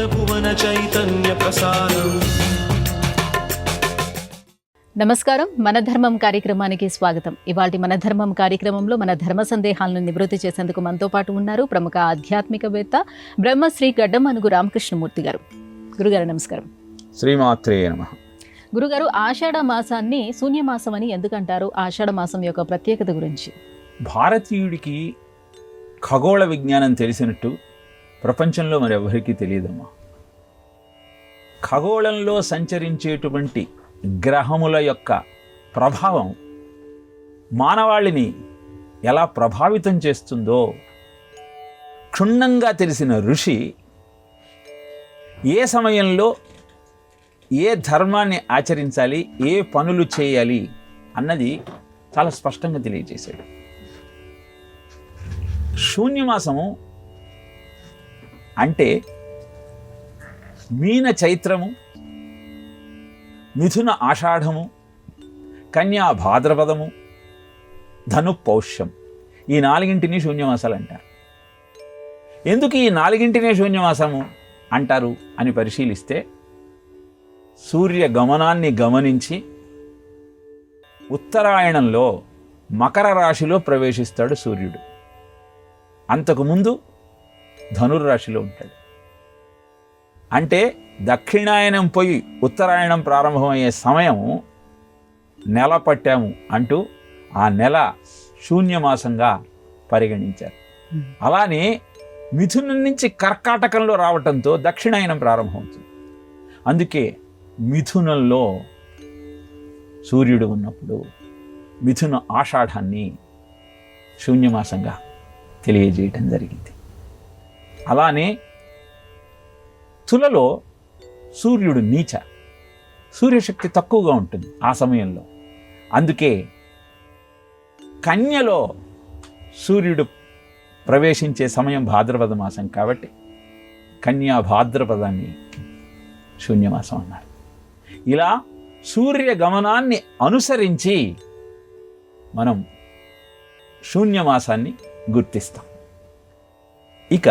భువన చైతన్య ప్రసారం. నమస్కారం, మన ధర్మం కార్యక్రమానికి స్వాగతం. ఇవాల్టి మన ధర్మం కార్యక్రమంలో మన ధర్మ సందేహాలను నివృత్తి చేసేందుకు మనతో పాటు ఉన్నారు ప్రముఖ ఆధ్యాత్మికవేత్త బ్రహ్మశ్రీ గడ్డమనుగు రామకృష్ణమూర్తి గారు. గురుగారు నమస్కారం. శ్రీమాత్రే నమః. గురుగారు, ఆషాఢ మాసాన్ని శూన్యమాసం అని ఎందుకంటారు? ఆషాఢ మాసం యొక్క ప్రత్యేకత గురించి. భారతీయుడికి ఖగోళ విజ్ఞానం తెలిసినట్టు ప్రపంచంలో మరెవరికీ తెలియదమ్మా. ఖగోళంలో సంచరించేటువంటి గ్రహముల యొక్క ప్రభావం మానవాళిని ఎలా ప్రభావితం చేస్తుందో క్షుణ్ణంగా తెలిసిన ఋషి ఏ సమయంలో ఏ ధర్మాన్ని ఆచరించాలి, ఏ పనులు చేయాలి అన్నది చాలా స్పష్టంగా తెలియజేశాడు. శూన్యమాసము అంటే మీన చైత్రము, మిథున ఆషాఢము, కన్యా భాద్రపదము, ధను పౌష్యం, ఈ నాలుగింటిని శూన్యమాసాలు అంటారు. ఎందుకు ఈ నాలుగింటినే శూన్యమాసము అంటారు అని పరిశీలిస్తే, సూర్య గమనాన్ని గమనించి ఉత్తరాయణంలో మకర రాశిలో ప్రవేశిస్తాడు సూర్యుడు. అంతకుముందు ధనుర్రాశిలో ఉంటాడు. అంటే దక్షిణాయనం పోయి ఉత్తరాయణం ప్రారంభమయ్యే సమయం నెల పట్టాము అంటూ ఆ నెల శూన్యమాసంగా పరిగణించారు. అలానే మిథునం నుంచి కర్కాటకంలో రావటంతో దక్షిణాయనం ప్రారంభమవుతుంది. అందుకే మిథునంలో సూర్యుడు ఉన్నప్పుడు మిథున ఆషాఢాన్ని శూన్యమాసంగా తెలియజేయటం జరిగింది. అలానే తులలో సూర్యుడు నీచ, సూర్యశక్తి తక్కువగా ఉంటుంది ఆ సమయంలో. అందుకే కన్యలో సూర్యుడు ప్రవేశించే సమయం భాద్రపద మాసం కాబట్టి కన్యా భాద్రపదాన్ని శూన్యమాసం అన్నారు. ఇలా సూర్య గమనాన్ని అనుసరించి మనం శూన్యమాసాన్ని గుర్తిస్తాం. ఇక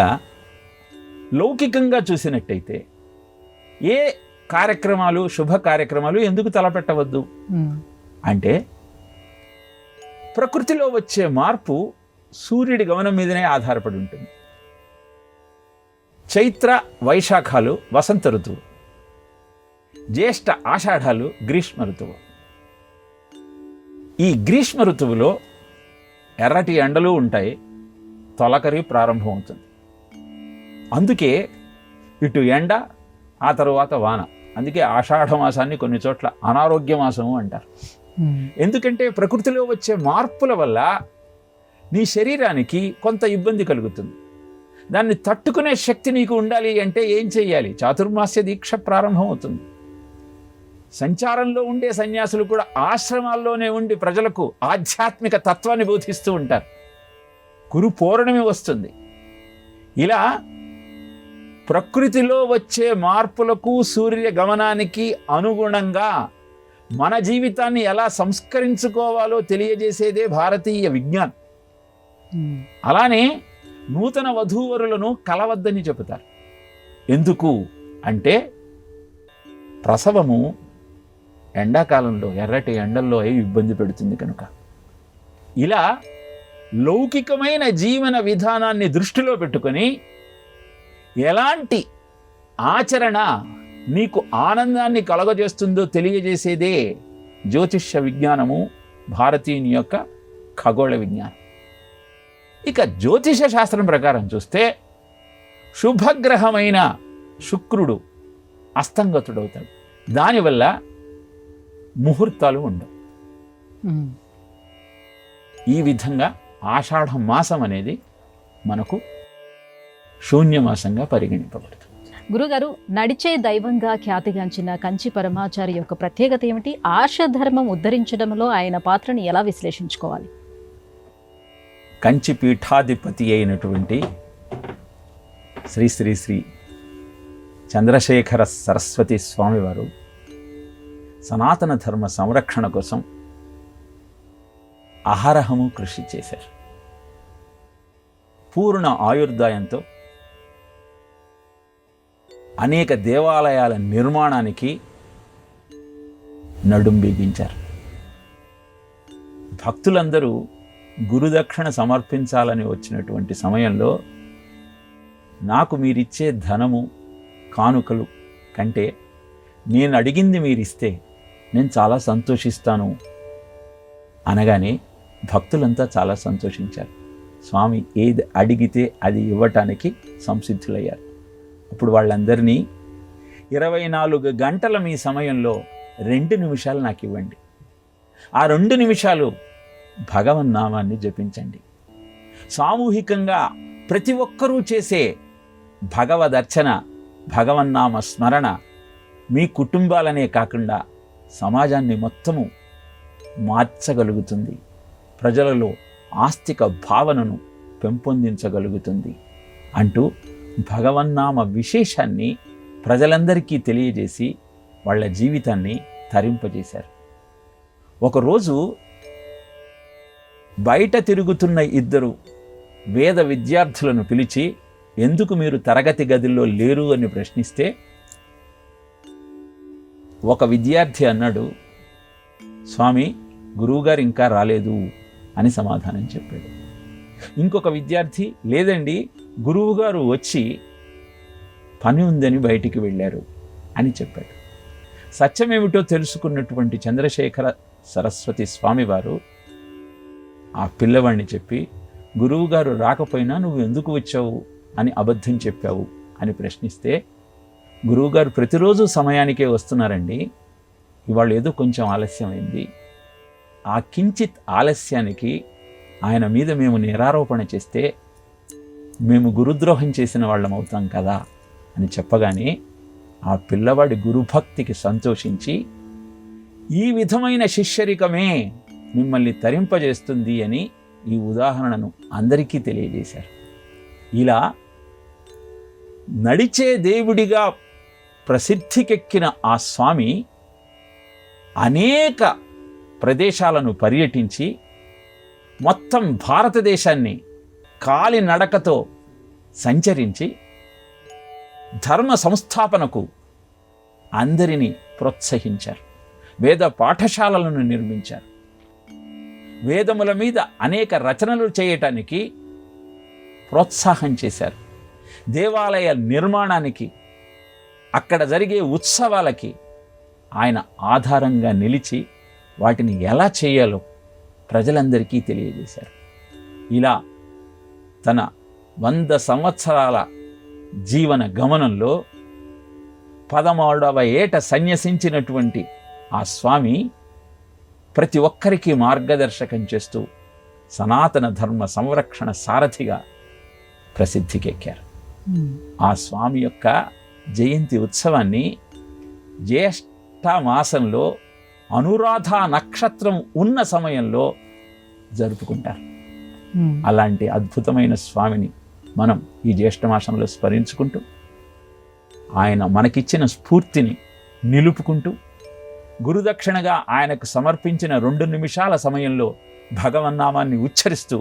లౌకికంగా చూసినట్టయితే ఏ కార్యక్రమాలు, శుభ కార్యక్రమాలు ఎందుకు తలపెట్టవద్దు అంటే, ప్రకృతిలో వచ్చే మార్పు సూర్యుడి గమనం మీదనే ఆధారపడి ఉంటుంది. చైత్ర వైశాఖాలు వసంత ఋతువు, జ్యేష్ఠ ఆషాఢాలు గ్రీష్మ ఋతువు. ఈ గ్రీష్మ ఋతువులో ఎర్రటి ఎండలు ఉంటాయి, తొలకరి ప్రారంభమవుతుంది. అందుకే ఇటు ఎండ, ఆ తరువాత వాన. అందుకే ఆషాఢ మాసాన్ని కొన్ని చోట్ల అనారోగ్య మాసము అంటారు. ఎందుకంటే ప్రకృతిలో వచ్చే మార్పుల వల్ల నీ శరీరానికి కొంత ఇబ్బంది కలుగుతుంది. దాన్ని తట్టుకునే శక్తి నీకు ఉండాలి అంటే ఏం చెయ్యాలి? చాతుర్మాస్య దీక్ష ప్రారంభమవుతుంది. సంచారంలో ఉండే సన్యాసులు కూడా ఆశ్రమాల్లోనే ఉండి ప్రజలకు ఆధ్యాత్మిక తత్వాన్ని బోధిస్తూ ఉంటారు. గురు పౌర్ణమి వస్తుంది. ఇలా ప్రకృతిలో వచ్చే మార్పులకు, సూర్య గమనానికి అనుగుణంగా మన జీవితాన్ని ఎలా సంస్కరించుకోవాలో తెలియజేసేదే భారతీయ విజ్ఞానం. అలానే నూతన వధూవరులను కలవద్దని చెబుతారు. ఎందుకు అంటే, ప్రసవము ఎండాకాలంలో ఎర్రటి ఎండల్లో ఇబ్బంది పెడుతుంది కనుక. ఇలా లౌకికమైన జీవన విధానాన్ని దృష్టిలో పెట్టుకొని ఎలాంటి ఆచరణ నీకు ఆనందాన్ని కలగజేస్తుందో తెలియజేసేదే జ్యోతిష్య విజ్ఞానము, భారతీయుని యొక్క ఖగోళ విజ్ఞానం. ఇక జ్యోతిష శాస్త్రం ప్రకారం చూస్తే, శుభగ్రహమైన శుక్రుడు అస్తంగతుడవుతాడు. దానివల్ల ముహూర్తాలు ఉండవు. ఈ విధంగా ఆషాఢ మాసం అనేది మనకు శూన్యమాసంగా పరిగణింపబడుతుంది. గురుగారు, నడిచే దైవంగా ఖ్యాతిగాంచిన కంచి పరమాచారి యొక్క ప్రత్యేకత ఏమిటి? ఆర్షధర్మం ఉద్ధరించడంలో ఆయన పాత్రని ఎలా విశ్లేషించుకోవాలి? కంచి పీఠాధిపతి అయినటువంటి శ్రీ శ్రీ శ్రీ చంద్రశేఖర సరస్వతి స్వామివారు సనాతన ధర్మ సంరక్షణ కోసం అహరహము కృషి చేశారు. పూర్ణ ఆయుర్దాయంతో అనేక దేవాలయాల నిర్మాణానికి నడుం బిగించారు. భక్తులందరూ గురుదక్షిణ సమర్పించాలని వచ్చినటువంటి సమయంలో నాకు మీరిచ్చే ధనము కానుకలు కంటే నేను అడిగింది మీరిస్తే నేను చాలా సంతోషిస్తాను అనగానే భక్తులంతా చాలా సంతోషించారు. స్వామి ఏది అడిగితే అది ఇవ్వటానికి సంసిద్ధులయ్యారు. అప్పుడు వాళ్ళందరినీ 24 గంటల మీ సమయంలో 2 నిమిషాలు నాకు ఇవ్వండి, ఆ 2 నిమిషాలు భగవన్నామాన్ని జపించండి. సామూహికంగా ప్రతి ఒక్కరూ చేసే భగవదర్చన, భగవన్నామ స్మరణ మీ కుటుంబాలనే కాకుండా సమాజాన్ని మొత్తము మార్చగలుగుతుంది, ప్రజలలో ఆస్తిక భావనను పెంపొందించగలుగుతుంది అంటూ భగవన్నామ విశేషాన్ని ప్రజలందరికీ తెలియజేసి వాళ్ళ జీవితాన్ని తరింపజేశారు. ఒకరోజు బయట తిరుగుతున్న 2 వేద విద్యార్థులను పిలిచి ఎందుకు మీరు తరగతి గదిలో లేరు అని ప్రశ్నిస్తే ఒక విద్యార్థి అన్నాడు, స్వామి గురువుగారు ఇంకా రాలేదు అని సమాధానం చెప్పాడు. ఇంకొక విద్యార్థి, లేదండి గురువుగారు వచ్చి పని ఉందని బయటికి వెళ్ళారు అని చెప్పాడు. సత్యమేమిటో తెలుసుకున్నటువంటి చంద్రశేఖర సరస్వతి స్వామివారు ఆ పిల్లవాడిని చెప్పి, గురువుగారు రాకపోయినా నువ్వు ఎందుకు వచ్చావు అని అబద్ధం చెప్పావు అని ప్రశ్నిస్తే, గురువుగారు ప్రతిరోజు సమయానికే వస్తున్నారండి, ఇవాళ ఏదో కొంచెం ఆలస్యమైంది, ఆ కించిత్ ఆలస్యానికి ఆయన మీద మేము నిరారోపణ చేస్తే మేము గురుద్రోహం చేసిన వాళ్ళం అవుతాం కదా అని చెప్పగానే ఆ పిల్లవాడి గురుభక్తికి సంతోషించి ఈ విధమైన శిష్యరికమే మిమ్మల్ని తరింపజేస్తుంది అని ఈ ఉదాహరణను అందరికీ తెలియజేశారు. ఇలా నడిచే దేవుడిగా ప్రసిద్ధికెక్కిన ఆ స్వామి అనేక ప్రదేశాలను పర్యటించి మొత్తం భారతదేశాన్ని కాలినడకతో సంచరించి ధర్మ సంస్థాపనకు అందరినీ ప్రోత్సహించారు. వేద పాఠశాలలను నిర్మించారు. వేదముల మీద అనేక రచనలు చేయటానికి ప్రోత్సాహం చేశారు. దేవాలయ నిర్మాణానికి, అక్కడ జరిగే ఉత్సవాలకి ఆయన ఆధారంగా నిలిచి వాటిని ఎలా చేయాలో ప్రజలందరికీ తెలియజేశారు. ఇలా తన 100 సంవత్సరాల జీవన గమనంలో 13వ ఏట సన్యసించినటువంటి ఆ స్వామి ప్రతి ఒక్కరికి మార్గదర్శకం చేస్తూ సనాతన ధర్మ సంరక్షణ సారథిగా ప్రసిద్ధికెక్కారు. ఆ స్వామి యొక్క జయంతి ఉత్సవాన్ని జ్యేష్ఠ మాసంలో అనురాధ నక్షత్రం ఉన్న సమయంలో జరుపుకుంటారు. అలాంటి అద్భుతమైన స్వామిని మనం ఈ జ్యేష్ఠ మాసంలో స్మరించుకుంటూ ఆయన మనకిచ్చిన స్ఫూర్తిని నిలుపుకుంటూ గురుదక్షిణగా ఆయనకు సమర్పించిన 2 నిమిషాల సమయంలో భగవన్నామాన్ని ఉచ్చరిస్తూ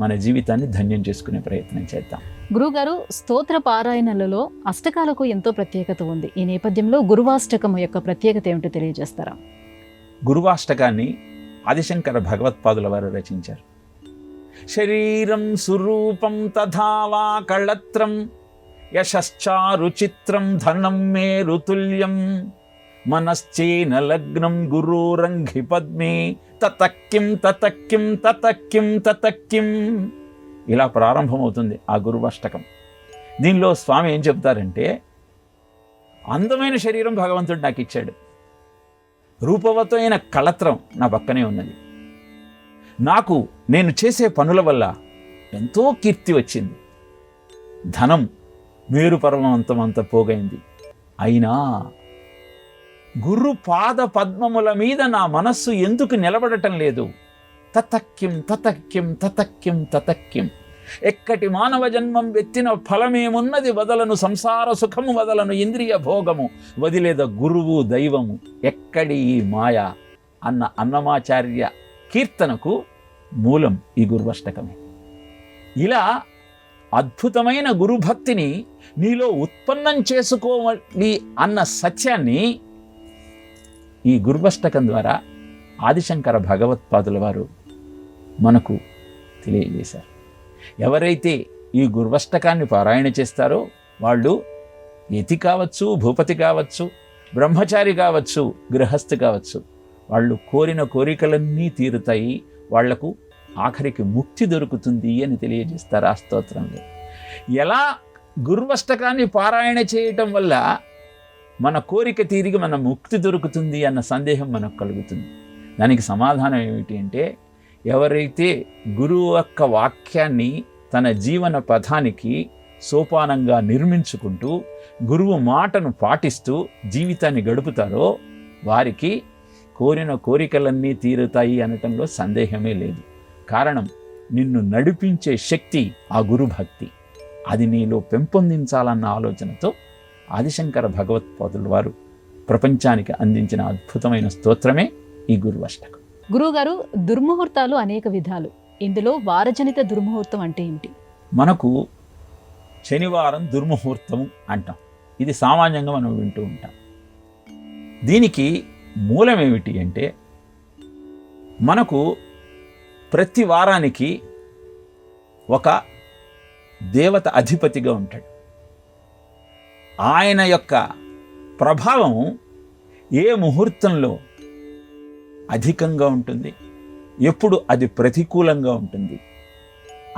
మన జీవితాన్ని ధన్యం చేసుకునే ప్రయత్నం చేద్దాం. గురుగారు, స్తోత్ర పారాయణలలో అష్టకాలకు ఎంతో ప్రత్యేకత ఉంది. ఈ నేపథ్యంలో గురువాష్టకం యొక్క ప్రత్యేకత ఏమిటో తెలియజేస్తారా? గురువాష్టకాన్ని ఆదిశంకర భగవత్పాదుల వారు రచించారు. శరీరం సురూపం తథావా కళత్రం యశ్చారుచిత్రం ధనం మే రుతుల్యం మనశ్చేన లగ్నం గురోరంఘి పద్మే తతక్కిం తతక్కిం తతక్కిం తతక్కిం. ఇలా ప్రారంభమవుతుంది ఆ గురువాష్టకం. దీనిలో స్వామి ఏం చెప్తారంటే, అందమైన శరీరం భగవంతుడు నాకు ఇచ్చాడు, రూపవతమైన కళత్రం నా పక్కనే ఉన్నది, నాకు నేను చేసే పనుల వల్ల ఎంతో కీర్తి వచ్చింది, ధనం మేరు పర్వతంత పోగైంది, అయినా గురు పాద పద్మముల మీద నా మనస్సు ఎందుకు నిలబడటం లేదు? తతక్కిం తతక్కిం తతక్కిం తతక్కిం. ఎక్కటి మానవ జన్మం ఎత్తిన ఫలమేమున్నది, వదలను సంసార సుఖము, వదలను ఇంద్రియ భోగము, వదిలేద గురువు దైవము, ఎక్కడి ఈ మాయ అన్న అన్నమాచార్య కీర్తనకు మూలం ఈ గురువష్టకమే. ఇలా అద్భుతమైన గురుభక్తిని నీలో ఉత్పన్నం చేసుకోవాలి అన్న సత్యాన్ని ఈ గుర్వష్టకం ద్వారా ఆదిశంకర భగవత్పాదుల వారు మనకు తెలియజేశారు. ఎవరైతే ఈ గుర్వష్టకాన్ని పారాయణ చేస్తారో వాళ్ళు యతి కావచ్చు, భూపతి కావచ్చు, బ్రహ్మచారి కావచ్చు, గృహస్థి కావచ్చు, వాళ్ళు కోరిన కోరికలన్నీ తీరుతాయి, వాళ్లకు ఆఖరికి ముక్తి దొరుకుతుంది అని తెలియజేస్తారు ఆ స్తోత్రంలో. ఎలా గుర్వష్టకాన్ని పారాయణ చేయటం వల్ల మన కోరిక తీరిగి మన ముక్తి దొరుకుతుంది అన్న సందేహం మనకు కలుగుతుంది. దానికి సమాధానం ఏమిటి అంటే, ఎవరైతే గురువు యొక్క వాక్యాన్ని తన జీవన పథానికి సోపానంగా నిర్మించుకుంటూ గురువు మాటను పాటిస్తూ జీవితాన్ని గడుపుతారో వారికి కోరిన కోరికలన్నీ తీరుతాయి అనటంలో సందేహమే లేదు. కారణం, నిన్ను నడిపించే శక్తి ఆ గురుభక్తి. అది నీలో పెంపొందించాలన్న ఆలోచనతో ఆదిశంకర భగవత్పాదుల వారు ప్రపంచానికి అందించిన అద్భుతమైన స్తోత్రమే ఈ గురువష్టకం. గురువుగారు, దుర్ముహూర్తాలు అనేక విధాలు. ఇందులో వారజనిత దుర్ముహూర్తం అంటే ఏమిటి? మనకు శనివారం దుర్ముహూర్తం అంటాం. ఇది సామాన్యంగా మనం వింటూ ఉంటాం. దీనికి మూలం ఏమిటి అంటే, మనకు ప్రతి వారానికి ఒక దేవత అధిపతిగా ఉంటాడు. ఆయన యొక్క ప్రభావం ఏ ముహూర్తంలో అధికంగా ఉంటుంది, ఎప్పుడు అది ప్రతికూలంగా ఉంటుంది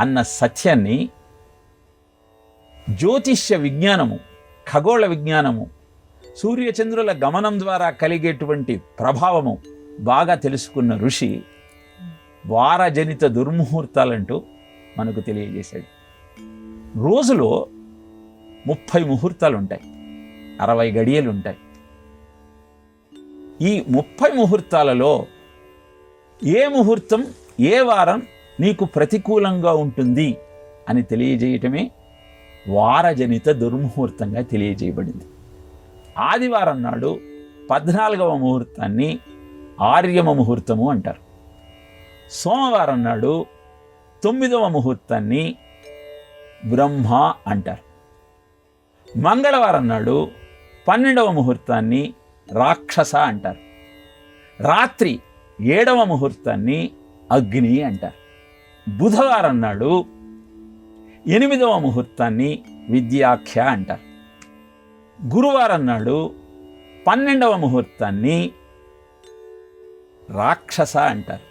అన్న సత్యాన్ని జ్యోతిష్య విజ్ఞానము, ఖగోళ విజ్ఞానము, సూర్యచంద్రుల గమనం ద్వారా కలిగేటువంటి ప్రభావము బాగా తెలుసుకున్న ఋషి వారజనిత దుర్ముహూర్తాలంటూ మనకు తెలియజేశాడు. రోజులో 30 ముహూర్తాలు ఉంటాయి, 60 గడియలు ఉంటాయి. ఈ 30 ముహూర్తాలలో ఏ ముహూర్తం ఏ వారం నీకు ప్రతికూలంగా ఉంటుంది అని తెలియజేయటమే వారజనిత దుర్ముహూర్తంగా తెలియజేయబడింది. ఆదివారం నాడు 14వ ముహూర్తాన్ని ఆర్యమ ముహూర్తము అంటారు. సోమవారం నాడు 9వ ముహూర్తాన్ని బ్రహ్మ అంటారు. మంగళవారం నాడు 12వ ముహూర్తాన్ని రాక్షస అంటారు. రాత్రి 7వ ముహూర్తాన్ని అగ్ని అంటారు. బుధవారం నాడు 8వ ముహూర్తాన్ని విద్యాఖ్య అంటారు. గురువారం నాడు 12వ ముహూర్తాన్ని రాక్షస అంటారు.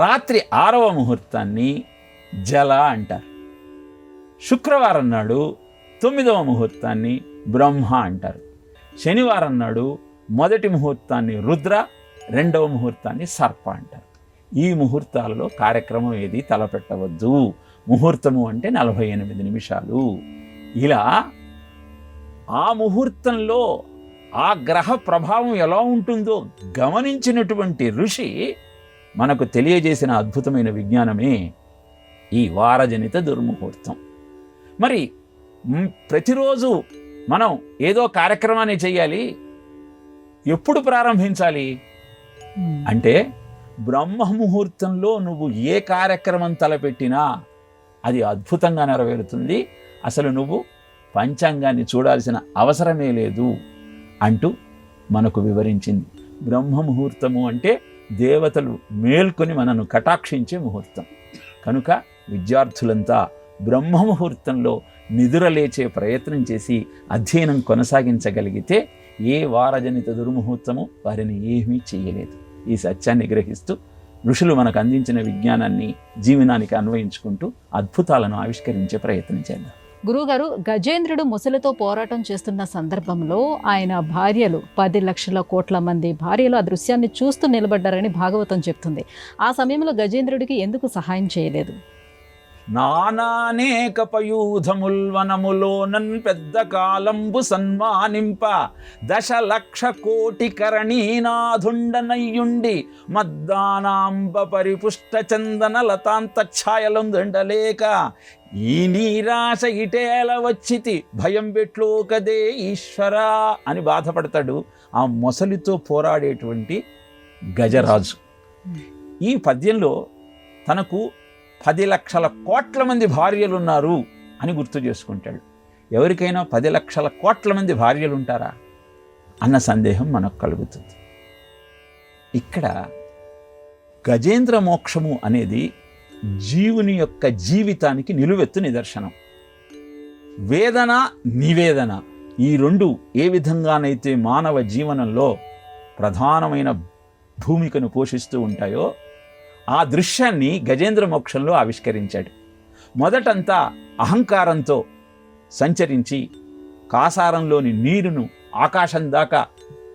రాత్రి 6వ ముహూర్తాన్ని జల అంటారు. శుక్రవారం నాడు 9వ ముహూర్తాన్ని బ్రహ్మ అంటారు. శనివారం నాడు మొదటి ముహూర్తాన్ని రుద్ర, 2వ ముహూర్తాన్ని సర్ప అంటారు. ఈ ముహూర్తాలలో కార్యక్రమం ఏది తలపెట్టవద్దు. ముహూర్తము అంటే 48 నిమిషాలు. ఇలా ఆ ముహూర్తంలో ఆ గ్రహ ప్రభావం ఎలా ఉంటుందో గమనించినటువంటి ఋషి మనకు తెలియజేసిన అద్భుతమైన విజ్ఞానమే ఈ వారజనిత దుర్ముహూర్తం. మరి ప్రతిరోజు మనం ఏదో కార్యక్రమాన్ని చేయాలి. ఎప్పుడు ప్రారంభించాలి అంటే, బ్రహ్మ ముహూర్తంలో నువ్వు ఏ కార్యక్రమం తలపెట్టినా అది అద్భుతంగా నెరవేరుతుంది. అసలు నువ్వు పంచాంగాన్ని చూడాల్సిన అవసరమే లేదు అంటూ మనకు వివరించింది. బ్రహ్మ ముహూర్తము అంటే దేవతలు మేల్కొని మనను కటాక్షించే ముహూర్తం. కనుక విద్యార్థులంతా బ్రహ్మ ముహూర్తంలో నిదురలేచే ప్రయత్నం చేసి అధ్యయనం కొనసాగించగలిగితే ఏ వారజనిత దుర్ముహూర్తము వారిని ఏమీ చేయలేదు. ఈ సత్యాన్ని గ్రహిస్తూ ఋషులు మనకు అందించిన విజ్ఞానాన్ని జీవనానికి అన్వయించుకుంటూ అద్భుతాలను ఆవిష్కరించే ప్రయత్నం చేద్దాం. గురువుగారు, గజేంద్రుడు ముసలితో పోరాటం చేస్తున్న సందర్భంలో ఆయన భార్యలు 10 లక్షల కోట్ల మంది భార్యలు ఆ దృశ్యాన్ని చూస్తూ నిలబడ్డారని భాగవతం చెప్తుంది. ఆ సమయంలో గజేంద్రుడికి ఎందుకు సహాయం చేయలేదు? నానానేక పయూధముల్వనములోనన్ పెద్ద కాలంబు సన్మానింప 10,00,00,000 కరణీనాథుండనయ్యుండి మద్దానాంబ పరిపుష్ట చందన లతాంత ఛాయలొందుండలేక ఈ నీరాశ ఇటేల వచ్చితి భయం పెట్లో కదే ఈశ్వరా అని బాధపడతాడు ఆ మొసలితో పోరాడేటువంటి గజరాజు. ఈ పద్యంలో తనకు 10 లక్షల కోట్ల మంది భార్యలు ఉన్నారు అని గుర్తు చేసుకుంటాడు. ఎవరికైనా 10 లక్షల కోట్ల మంది భార్యలు ఉంటారా అన్న సందేహం మనకు కలుగుతుంది. ఇక్కడ గజేంద్ర మోక్షము అనేది జీవుని యొక్క జీవితానికి నిలువెత్తు నిదర్శనం. వేదన, నివేదన ఈ రెండు ఏ విధంగానైతే మానవ జీవనంలో ప్రధానమైన భూమికను పోషిస్తూ ఉంటాయో ఆ దృశ్యాన్ని గజేంద్ర మోక్షంలో ఆవిష్కరించాడు. మొదటంతా అహంకారంతో సంచరించి కాసారంలోని నీరును ఆకాశం దాకా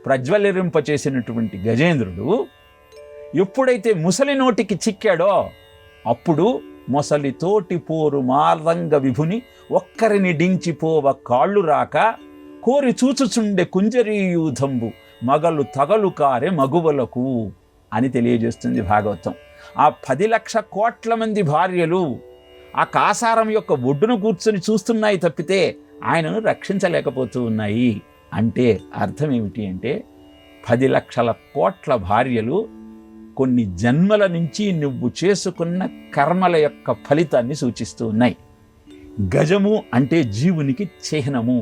ప్రజ్వలింపచేసినటువంటి గజేంద్రుడు ఎప్పుడైతే ముసలి నోటికి చిక్కాడో అప్పుడు మొసలితోటి పోరు మార్దంగ విభుని ఒక్కరిని డించిపోవ కాళ్ళు రాక కోరి చూచుచుండే కుంజరీయూధంబు మగలు తగలు కారే మగువలకు అని తెలియజేస్తుంది భాగవతం. ఆ 10 లక్ష కోట్ల మంది భార్యలు ఆ కాసారం యొక్క ఒడ్డును కూర్చొని చూస్తున్నాయి తప్పితే ఆయనను రక్షించలేకపోతూ ఉన్నాయి. అంటే అర్థం ఏమిటి అంటే 10 లక్షల కోట్ల భార్యలు కొన్ని జన్మల నుంచి నువ్వు చేసుకున్న కర్మల యొక్క ఫలితాన్ని సూచిస్తూ ఉన్నాయి. గజము అంటే జీవునికి చిహ్నము,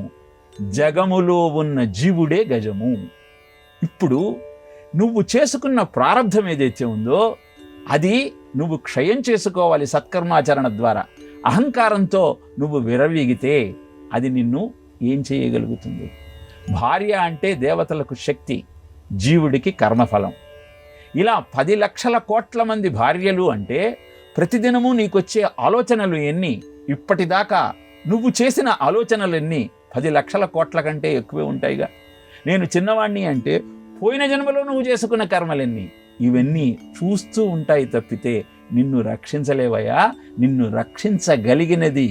జగములో ఉన్న జీవుడే గజము. ఇప్పుడు నువ్వు చేసుకున్న ప్రారంధం ఏదైతే ఉందో అది నువ్వు క్షయం చేసుకోవాలి సత్కర్మాచరణ ద్వారా. అహంకారంతో నువ్వు విరవీగితే అది నిన్ను ఏం చేయగలుగుతుంది? భార్య అంటే దేవతలకు శక్తి, జీవుడికి కర్మఫలం. ఇలా 10 లక్షల కోట్ల మంది భార్యలు అంటే ప్రతిదినము నీకొచ్చే ఆలోచనలు ఎన్ని? ఇప్పటిదాకా నువ్వు చేసిన ఆలోచనలు ఎన్ని? 10 లక్షల కోట్ల కంటే ఎక్కువే ఉంటాయిగా. నేను చిన్నవాణ్ణి అంటే పోయిన జన్మలో నువ్వు చేసుకున్న కర్మలెన్ని? ఇవన్నీ చూస్తూ ఉంటాయి తప్పితే నిన్ను రక్షించలేవయా. నిన్ను రక్షించగలిగినది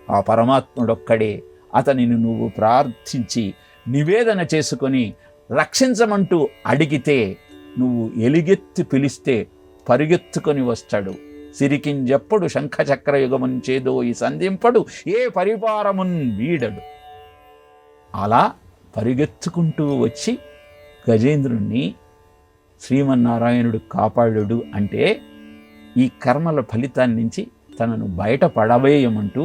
ఆ పరమాత్ముడొక్కడే. అతనిని నువ్వు ప్రార్థించి నివేదన చేసుకొని రక్షించమంటూ అడిగితే నువ్వు ఎలుగెత్తి పిలిస్తే పరిగెత్తుకొని వస్తాడు. సిరికింజెప్పుడు శంఖచక్ర యుగముంచేదో ఈ సంధింపడు ఏ పరిపారమున్ వీడడు. అలా పరిగెత్తుకుంటూ వచ్చి గజేంద్రుణ్ణి శ్రీమన్నారాయణుడు కాపాడు. అంటే ఈ కర్మల ఫలితాన్ని నుంచి తనను బయటపడవేయమంటూ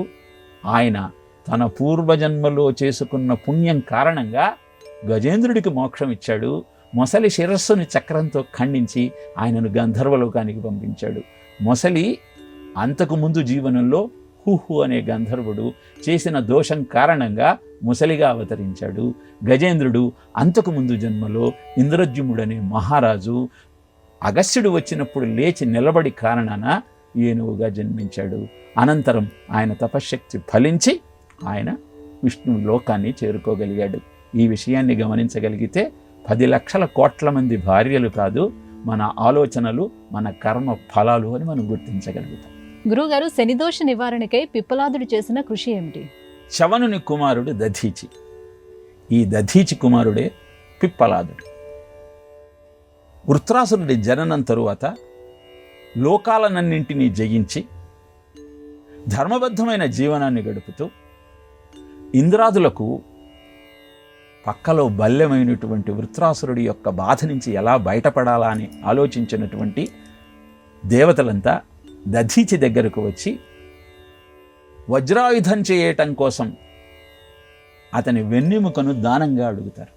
ఆయన తన పూర్వజన్మలో చేసుకున్న పుణ్యం కారణంగా గజేంద్రుడికి మోక్షం ఇచ్చాడు. మొసలి శిరస్సుని చక్రంతో ఖండించి ఆయనను గంధర్వలోకానికి పంపించాడు. మొసలి అంతకుముందు జీవనంలో హుహు అనే గంధర్వుడు చేసిన దోషం కారణంగా ముసలిగా అవతరించాడు. గజేంద్రుడు అంతకుముందు జన్మలో ఇంద్రద్యుమ్నుడనే మహారాజు అగస్త్యుడు వచ్చినప్పుడు లేచి నిలబడి కారణాన ఏనుగుగా జన్మించాడు. అనంతరం ఆయన తపశ్శక్తి ఫలించి ఆయన విష్ణు లోకాన్ని చేరుకోగలిగాడు. ఈ విషయాన్ని గమనించగలిగితే 10 లక్షల కోట్ల మంది భార్యలు కాదు, మన ఆలోచనలు, మన కర్మ ఫలాలు అని మనం గుర్తించగలుగుతాం. గురువుగారు, శనిదోష నివారణకై పిప్పలాదుడు చేసిన కృషి ఏమిటి? చవనుని కుమారుడు దధీచి. ఈ దధీచి కుమారుడే పిప్పలాదుడు. వృత్రాసురుడి జననం తరువాత లోకాలనన్నింటినీ జయించి ధర్మబద్ధమైన జీవనాన్ని గడుపుతూ ఇంద్రాదులకు పక్కలో బల్యమైనటువంటి వృత్రాసురుడి యొక్క బాధ నుంచి ఎలా బయటపడాలా అని ఆలోచించినటువంటి దేవతలంతా దధీచి దగ్గరకు వచ్చి వజ్రాయుధం చేయటం కోసం అతని వెన్నెముకను దానంగా అడుగుతారు.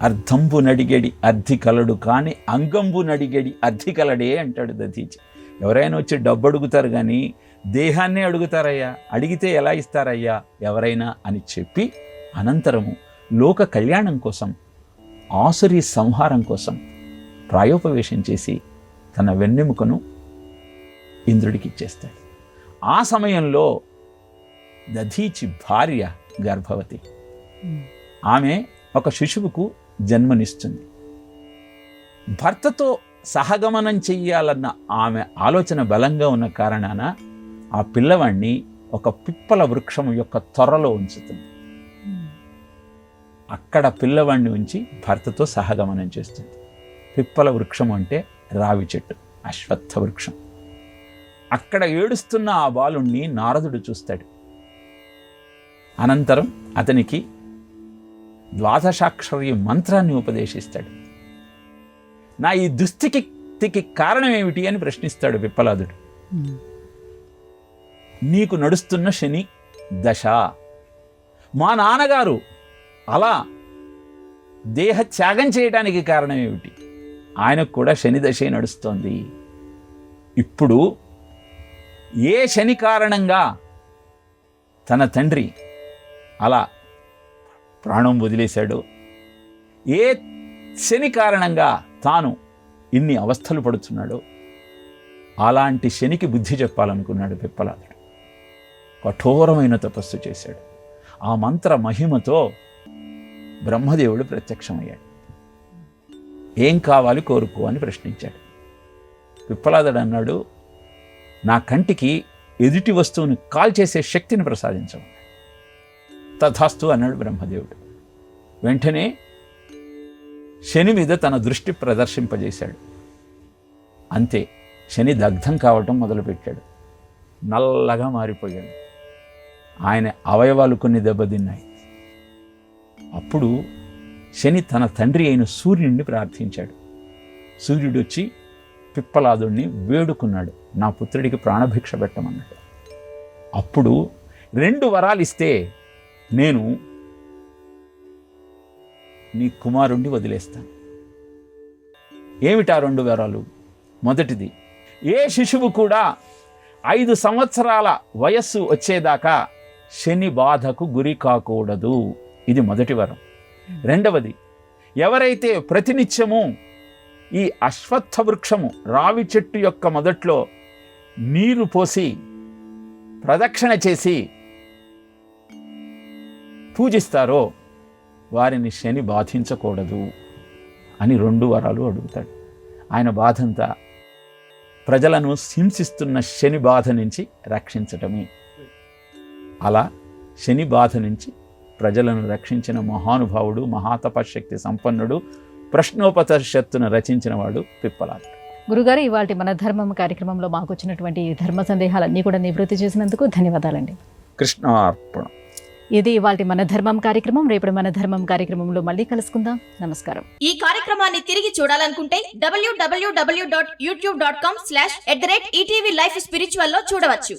అర్ధంబు నడిగడి అర్ధికలడు కాని అంగంబు నడిగడి అర్ధికలడే అంటాడు దధీచి. ఎవరైనా వచ్చి డబ్బు అడుగుతారు కానీ దేహాన్నే అడుగుతారయ్యా, అడిగితే ఎలా ఇస్తారయ్యా ఎవరైనా అని చెప్పి అనంతరము లోక కళ్యాణం కోసం, ఆసురీ సంహారం కోసం ప్రాయోపవేశం చేసి తన వెన్నెముకను ఇంద్రుడికి ఇచ్చేస్తాడు. ఆ సమయంలో దధీచి భార్య గర్భవతి. ఆమె ఒక శిశువుకు జన్మనిస్తుంది. భర్తతో సహగమనం చెయ్యాలన్న ఆమె ఆలోచన బలంగా ఉన్న కారణాన ఆ పిల్లవాడిని ఒక పిప్పల వృక్షం యొక్క త్వరలో ఉంచుతుంది. అక్కడ పిల్లవాడిని ఉంచి భర్తతో సహగమనం చేస్తుంది. పిప్పల వృక్షం అంటే రావి చెట్టు, అశ్వత్థ వృక్షం. అక్కడ ఏడుస్తున్న ఆ బాలుణ్ణి నారదుడు చూస్తాడు. అనంతరం అతనికి ద్వాదశాక్షరి మంత్రాన్ని ఉపదేశిస్తాడు. నా ఈ దుస్థితికి విపత్తికి కారణం ఏమిటి అని ప్రశ్నిస్తాడు పిప్పలాదుడు. నీకు నడుస్తున్న శని దశ. మా నాన్నగారు అలా దేహ త్యాగం చేయడానికి కారణం ఏమిటి? ఆయనకు కూడా శని దశే నడుస్తోంది. ఇప్పుడు ఏ శని కారణంగా తన తండ్రి అలా ప్రాణం వదిలేశాడో, ఏ శని కారణంగా తాను ఇన్ని అవస్థలు పడుతున్నాడో, అలాంటి శనికి బుద్ధి చెప్పాలనుకున్నాడు పిప్పలాదుడు. కఠోరమైన తపస్సు చేశాడు. ఆ మంత్ర మహిమతో బ్రహ్మదేవుడు ప్రత్యక్షమయ్యాడు. ఏం కావాలి కోరుకో అని ప్రశ్నించాడు. పిప్పలాదుడు అన్నాడు, నా కంటికి ఎదుటి వస్తువుని కాల్చేసే శక్తిని ప్రసాదించమన్నాడు. తథాస్తు అన్నాడు బ్రహ్మదేవుడు. వెంటనే శని మీద తన దృష్టి ప్రదర్శింపజేశాడు. అంతే, శని దగ్ధం కావటం మొదలుపెట్టాడు. నల్లగా మారిపోయాడు. ఆయన అవయవాలు కొన్ని దెబ్బతిన్నాయి. అప్పుడు శని తన తండ్రి అయిన సూర్యుడిని ప్రార్థించాడు. సూర్యుడు వచ్చి పిప్పలాదుడిని వేడుకున్నాడు, నా పుత్రుడికి ప్రాణభిక్ష పెట్టమన్నాడు. అప్పుడు 2 వరాలు ఇస్తే నేను నీ కుమారుణ్ణి వదిలేస్తాను. ఏమిటా 2 వరాలు? మొదటిది, ఏ శిశువు కూడా 5 సంవత్సరాల వయస్సు వచ్చేదాకా శని బాధకు గురి కాకూడదు. ఇది మొదటి వరం. రెండవది, ఎవరైతే ప్రతినిత్యము ఈ అశ్వత్థ వృక్షము రావి చెట్టు యొక్క మొదట్లో నీరు పోసి ప్రదక్షిణ చేసి పూజిస్తారో వారిని శని బాధించకూడదు అని 2 వరాలు అడుగుతాడు. ఆయన బాధంతా ప్రజలను హింసిస్తున్న శని బాధ నుంచి రక్షించటమే. అలా శని బాధ నుంచి ప్రజలను రక్షించిన మహానుభావుడు, మహాతపశక్తి సంపన్నుడు, ప్రశ్నోపనిషత్తును రచించిన వాడు పిప్పలాదుడు. గురుగారు, ఇవాళ మన ధర్మం కార్యక్రమంలో మాకు వచ్చినటువంటి ధర్మ సందేహాలన్నీ కూడా నివృత్తి చేసినందుకు ధన్యవాదాలండి. కృష్ణార్పణం. ఇది ఇవాళ మన ధర్మం కార్యక్రమం. రేపు మన ధర్మం కార్యక్రమంలో మళ్ళీ కలుసుకుందాం. నమస్కారం. ఈ కార్యక్రమాన్ని తిరిగి చూడాలనుకుంటే www.youtube.com/ETV Life Spiritual లో చూడవచ్చు.